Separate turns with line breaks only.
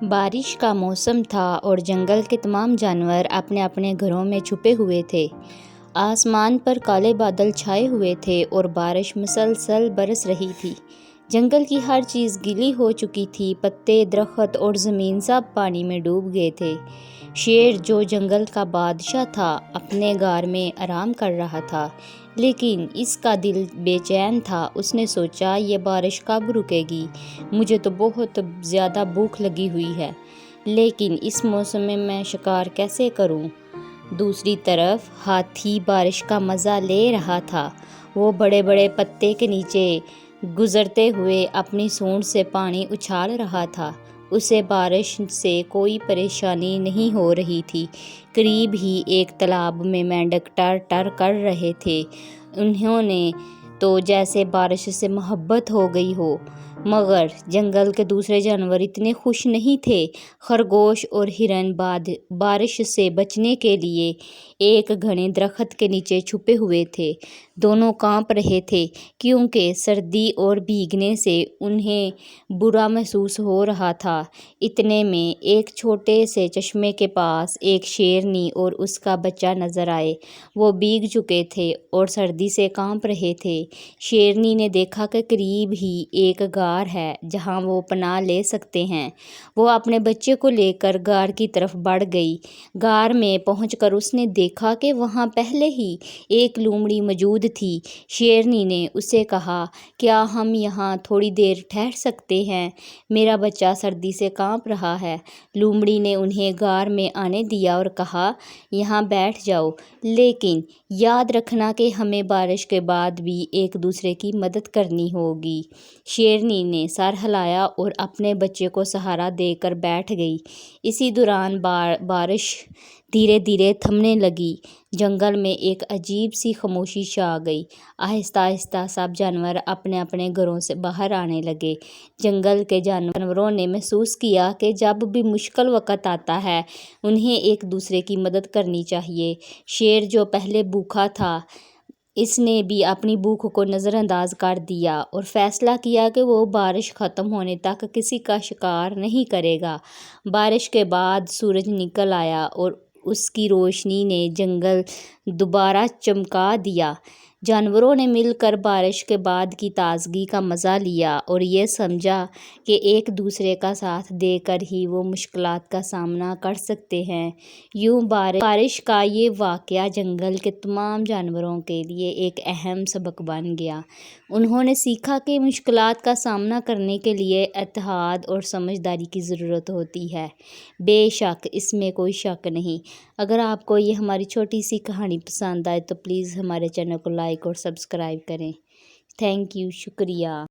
بارش کا موسم تھا اور جنگل کے تمام جانور اپنے اپنے گھروں میں چھپے ہوئے تھے۔ آسمان پر کالے بادل چھائے ہوئے تھے اور بارش مسلسل برس رہی تھی۔ جنگل کی ہر چیز گیلی ہو چکی تھی، پتے، درخت اور زمین سب پانی میں ڈوب گئے تھے۔ شیر، جو جنگل کا بادشاہ تھا، اپنے غار میں آرام کر رہا تھا، لیکن اس کا دل بے چین تھا۔ اس نے سوچا، یہ بارش کب رکے گی؟ مجھے تو بہت زیادہ بھوک لگی ہوئی ہے، لیکن اس موسم میں میں شکار کیسے کروں؟ دوسری طرف ہاتھی بارش کا مزہ لے رہا تھا۔ وہ بڑے بڑے پتے کے نیچے گزرتے ہوئے اپنی سونڈ سے پانی اچھال رہا تھا۔ اسے بارش سے کوئی پریشانی نہیں ہو رہی تھی۔ قریب ہی ایک تالاب میں مینڈک ٹر ٹر کر رہے تھے۔ انہیں تو جیسے بارش سے محبت ہو گئی ہو، مگر جنگل کے دوسرے جانور اتنے خوش نہیں تھے۔ خرگوش اور ہرن بارش سے بچنے کے لیے ایک گھنے درخت کے نیچے چھپے ہوئے تھے۔ دونوں کانپ رہے تھے، کیونکہ سردی اور بھیگنے سے انہیں برا محسوس ہو رہا تھا۔ اتنے میں ایک چھوٹے سے چشمے کے پاس ایک شیرنی اور اس کا بچہ نظر آئے۔ وہ بھیگ چکے تھے اور سردی سے کانپ رہے تھے۔ شیرنی نے دیکھا کہ قریب ہی ایک غار ہے جہاں وہ پناہ لے سکتے ہیں۔ وہ اپنے بچے کو لے کر غار کی طرف بڑھ گئی۔ غار میں پہنچ کر اس نے دیکھا کہ وہاں پہلے ہی ایک لومڑی موجود تھی۔ شیرنی نے اسے کہا، کیا ہم یہاں تھوڑی دیر ٹھہر سکتے ہیں؟ میرا بچہ سردی سے کانپ رہا ہے۔ لومڑی نے انہیں غار میں آنے دیا اور کہا، یہاں بیٹھ جاؤ، لیکن یاد رکھنا کہ ہمیں بارش کے بعد بھی ایک دوسرے کی مدد کرنی ہوگی۔ شیرنی نے سر ہلایا اور اپنے بچے کو سہارا دے کر بیٹھ گئی۔ اسی دوران بارش دھیرے دھیرے تھمنے لگی۔ جنگل میں ایک عجیب سی خاموشی چھا گئی۔ آہستہ آہستہ سب جانور اپنے اپنے گھروں سے باہر آنے لگے۔ جنگل کے جانوروں نے محسوس کیا کہ جب بھی مشکل وقت آتا ہے، انہیں ایک دوسرے کی مدد کرنی چاہیے۔ شیر، جو پہلے بھوکا تھا، اس نے بھی اپنی بھوک کو نظر انداز کر دیا اور فیصلہ کیا کہ وہ بارش ختم ہونے تک کسی کا شکار نہیں کرے گا۔ بارش کے بعد سورج نکل آیا اور اس کی روشنی نے جنگل دوبارہ چمکا دیا۔ جانوروں نے مل کر بارش کے بعد کی تازگی کا مزہ لیا اور یہ سمجھا کہ ایک دوسرے کا ساتھ دے کر ہی وہ مشکلات کا سامنا کر سکتے ہیں۔ یوں بارش کا یہ واقعہ جنگل کے تمام جانوروں کے لیے ایک اہم سبق بن گیا۔ انہوں نے سیکھا کہ مشکلات کا سامنا کرنے کے لیے اتحاد اور سمجھداری کی ضرورت ہوتی ہے۔ بے شک، اس میں کوئی شک نہیں۔ اگر آپ کو یہ ہماری چھوٹی سی کہانی پسند آئے تو پلیز ہمارے چینل کو لائک اور سبسکرائب کریں۔ تھینک یو، شکریہ۔